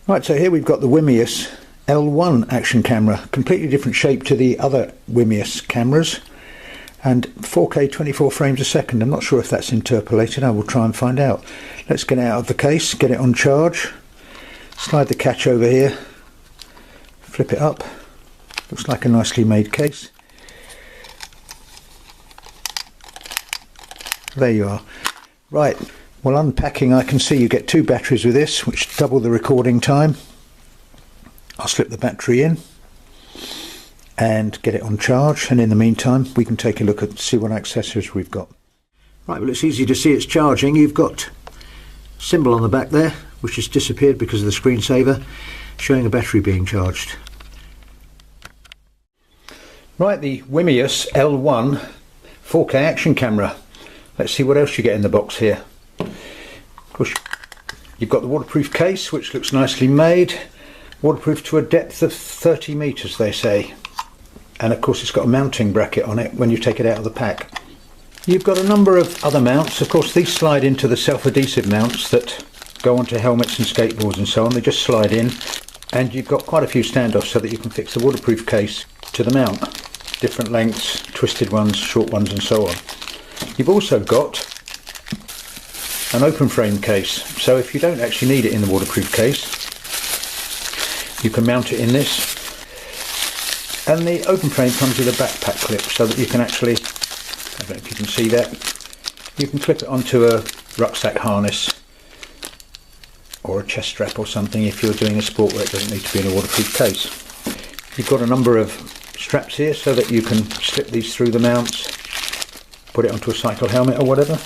Right, so here we've got the WiMiUS L1 action camera, completely different shape to the other WiMiUS cameras, and 4K 24 frames a second. I'm not sure if that's interpolated. I will try and find out. Let's get it out of the case, get it on charge, slide the catch over here, flip it up. Looks like a nicely made case. There you are. Right, well, unpacking, I can see you get 2 batteries with this, which double the recording time. I'll slip the battery in and get it on charge, and in the meantime we can take a look at see what accessories we've got. Right, well, it's easy to see it's charging. You've got a symbol on the back there which has disappeared because of the screensaver, showing a battery being charged. Right, the WiMiUS L1 4K action camera. Let's see what else you get in the box here. Of course, you've got the waterproof case, which looks nicely made. Waterproof to a depth of 30 meters, they say. And of course it's got a mounting bracket on it when you take it out of the pack. You've got a number of other mounts. Of course, these slide into the self-adhesive mounts that go onto helmets and skateboards and so on. They just slide in, and you've got quite a few standoffs so that you can fix the waterproof case to the mount. Different lengths, twisted ones, short ones and so on. You've also got an open frame case, so if you don't actually need it in the waterproof case, you can mount it in this. And the open frame comes with a backpack clip so that you can actually, I don't know if you can see that, you can clip it onto a rucksack harness or a chest strap or something if you're doing a sport where it doesn't need to be in a waterproof case. You've got a number of straps here so that you can slip these through the mounts, put it onto a cycle helmet or whatever.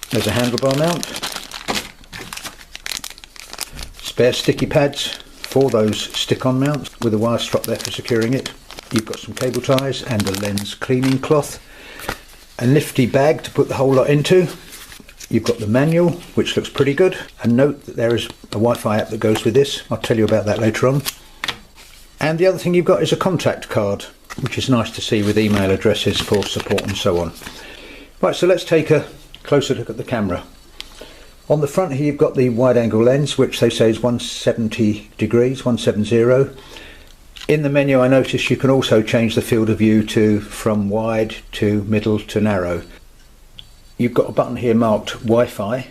There's a handlebar mount, spare sticky pads for those stick-on mounts with a wire strap there for securing it. You've got some cable ties and a lens cleaning cloth, a nifty bag to put the whole lot into. You've got the manual, which looks pretty good, and note that there is a Wi-Fi app that goes with this. I'll tell you about that later on. And the other thing you've got is a contact card, which is nice to see with email addresses for support and so on. Right, so let's take a closer look at the camera. On the front here you've got the wide angle lens, which they say is 170 degrees, 170. In the menu I noticed you can also change the field of view to from wide to middle to narrow. You've got a button here marked Wi-Fi,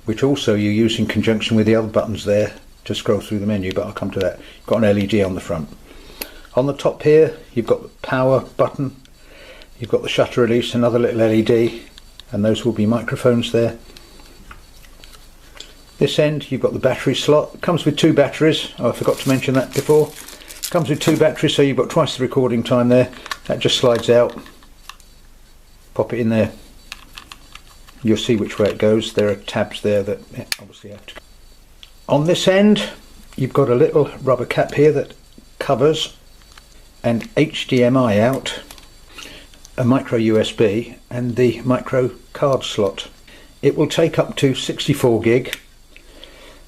which also you use in conjunction with the other buttons there to scroll through the menu, but I'll come to that. You've got an LED on the front. On the top here you've got the power button, you've got the shutter release, another little LED, and those will be microphones there. This end you've got the battery slot. It comes with 2 batteries. Oh, I forgot to mention that before. It comes with 2 batteries, so you've got twice the recording time there. That just slides out. Pop it in there. You'll see which way it goes. There are tabs there that obviously have to. On this end you've got a little rubber cap here that covers an HDMI out, a micro USB and the micro card slot. It will take up to 64 gig.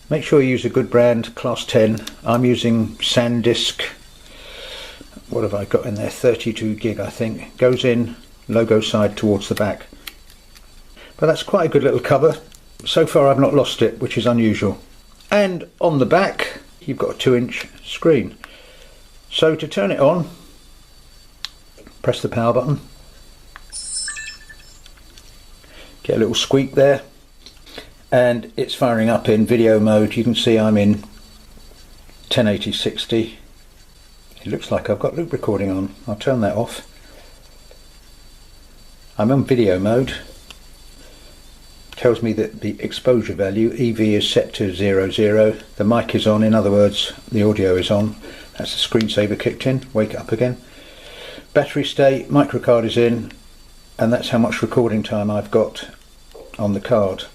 Make sure you use a good brand, class 10. I'm using SanDisk. What have I got in there? 32 gig I think. Goes in logo side towards the back. But that's quite a good little cover. So far I've not lost it, which is unusual. And on the back you've got a 2-inch screen. So to turn it on, press the power button. Get a little squeak there, and it's firing up in video mode. You can see I'm in 1080-60. It looks like I've got loop recording on. I'll turn that off. I'm on video mode. Tells me that the exposure value, EV, is set to 00. The mic is on, in other words the audio is on. That's the screensaver kicked in. Wake it up again. Battery state, microcard is in, and that's how much recording time I've got on the card.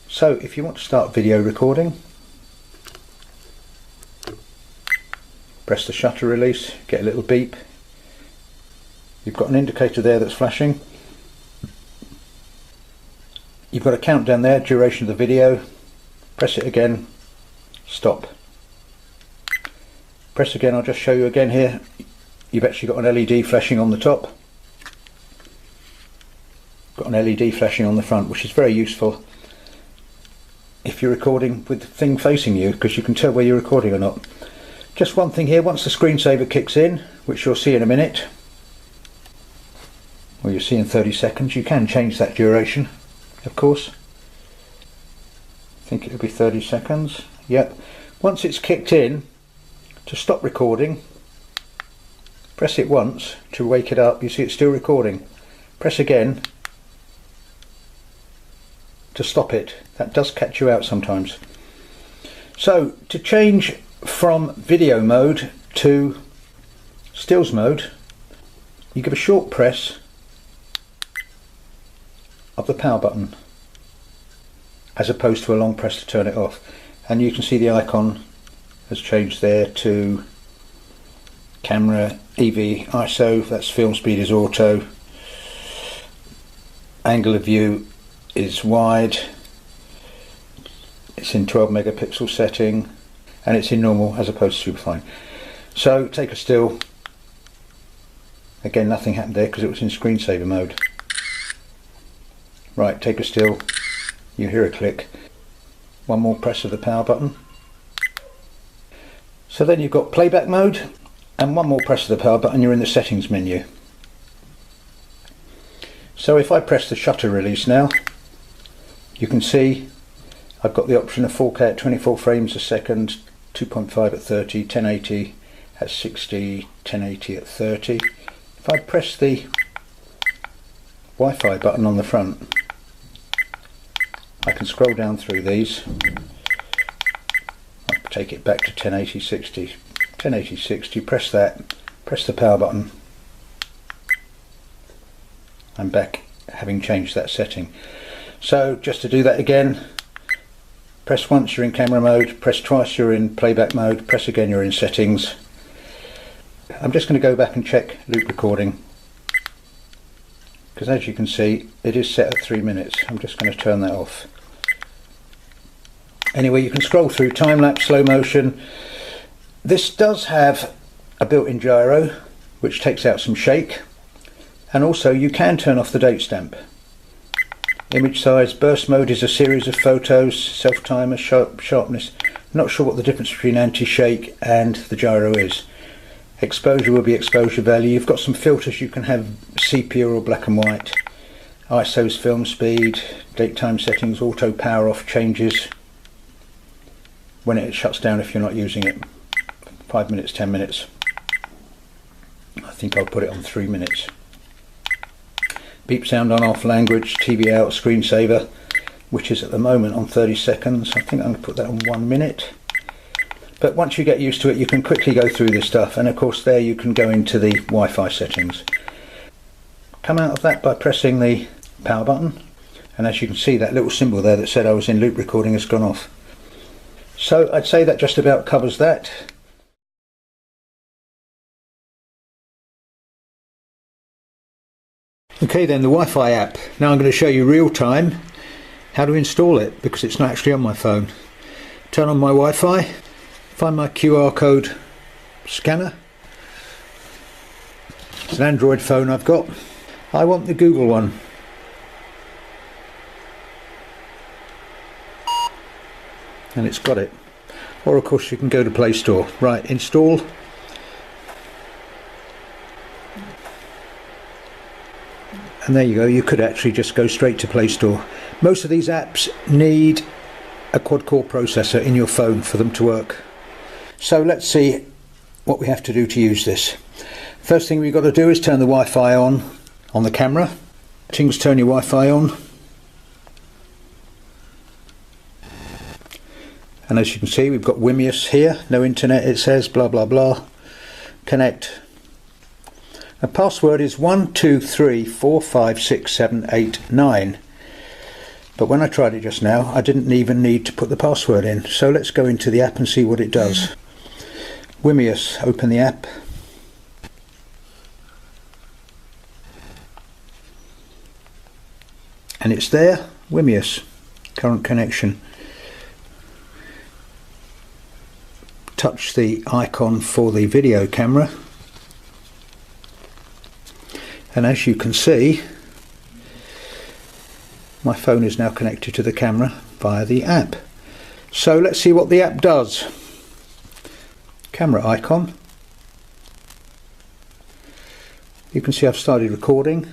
So if you want to start video recording, press the shutter release, get a little beep. You've got an indicator there that's flashing. You've got a countdown there, duration of the video. Press it again, stop. Press again, I'll just show you again here. You've actually got an LED flashing on the top. Got an LED flashing on the front, which is very useful. if you're recording with the thing facing you, because you can tell where you're recording or not. Just one thing here, once the screensaver kicks in, which you'll see in a minute, or you'll see in 30 seconds, you can change that duration, of course. I think it'll be 30 seconds. Yep. Once it's kicked in, to stop recording, press it once to wake it up. You see it's still recording. Press again to stop it. That does catch you out sometimes. So to change from video mode to stills mode, you give a short press of the power button as opposed to a long press to turn it off, and you can see the icon has changed there to camera, EV, ISO, that's film speed is auto, angle of view is wide, it's in 12 megapixel setting, and it's in normal as opposed to superfine. So take a still, again nothing happened there because it was in screensaver mode. Right, take a still, you hear a click, one more press of the power button. So then you've got playback mode, and one more press of the power button, you're in the settings menu. So if I press the shutter release now, you can see I've got the option of 4K at 24 frames a second, 2.5 at 30, 1080 at 60, 1080 at 30. If I press the Wi-Fi button on the front, I can scroll down through these. I'll take it back to 1080 60. 1080 60, press that, press the power button. I'm back having changed that setting. So just to do that again, press once you're in camera mode, press twice you're in playback mode, press again you're in settings. I'm just going to go back and check loop recording, because as you can see it is set at 3 minutes. I'm just going to turn that off. Anyway, you can scroll through time-lapse, slow motion. This does have a built-in gyro which takes out some shake, and also you can turn off the date stamp. Image size, burst mode is a series of photos, self-timer, sharpness. Not sure what the difference between anti-shake and the gyro is. Exposure will be exposure value. You've got some filters, you can have sepia or black and white. ISO's film speed, date time settings, auto power off changes when it shuts down if you're not using it. 5 minutes, 10 minutes. I think I'll put it on 3 minutes. Beep sound on off, language, TV out, screensaver, which is at the moment on 30 seconds. I think I'm going to put that on 1 minute. But once you get used to it, you can quickly go through this stuff, and of course there you can go into the Wi-Fi settings. Come out of that by pressing the power button, and as you can see that little symbol there that said I was in loop recording has gone off. So I'd say that just about covers that. Okay then, the Wi-Fi app. Now I'm going to show you real time how to install it, because it's not actually on my phone. Turn on my Wi-Fi, find my QR code scanner. It's an Android phone I've got. I want the Google one. And it's got it. Or of course you can go to Play Store. Right, install. And there you go, you could actually just go straight to Play Store. Most of these apps need a quad-core processor in your phone for them to work. So let's see what we have to do to use this. First thing we've got to do is turn the Wi-Fi on the camera. Settings, turn your Wi-Fi on. And as you can see, we've got WiMiUS here, no internet it says, blah blah blah. Connect. The password is 123456789. But when I tried it just now, I didn't even need to put the password in. So let's go into the app and see what it does. WiMiUS, open the app. And it's there, WiMiUS, current connection. Touch the icon for the video camera. And as you can see, my phone is now connected to the camera via the app. So let's see what the app does. Camera icon. You can see I've started recording.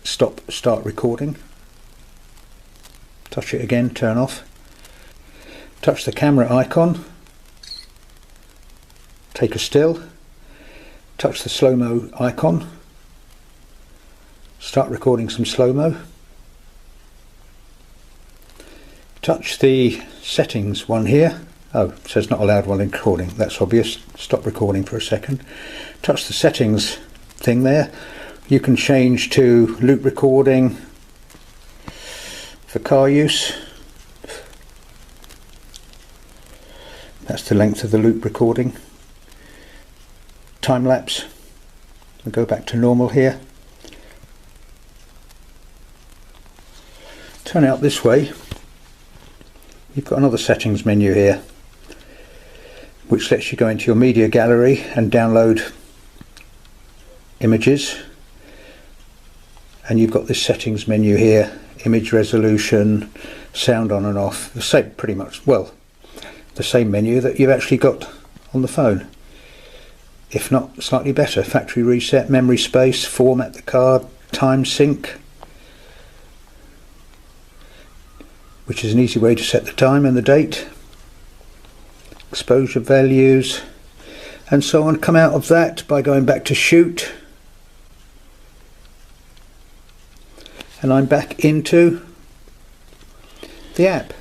Start recording. Touch it again, turn off. Touch the camera icon. Take a still. Touch the slow-mo icon. Start recording some slow-mo. Touch the settings one here. Oh, it says not allowed while recording. That's obvious. Stop recording for a second. Touch the settings thing there. You can change to loop recording for car use. That's the length of the loop recording. Time lapse. We'll go back to normal here. Turn out this way. You've got another settings menu here, which lets you go into your media gallery and download images. And you've got this settings menu here, image resolution, sound on and off, the same, pretty much, well, the same menu that you've actually got on the phone, if not slightly better. Factory reset, memory space, format the card, time sync, which is an easy way to set the time and the date, exposure values, and so on. Come out of that by going back to shoot, and I'm back into the app.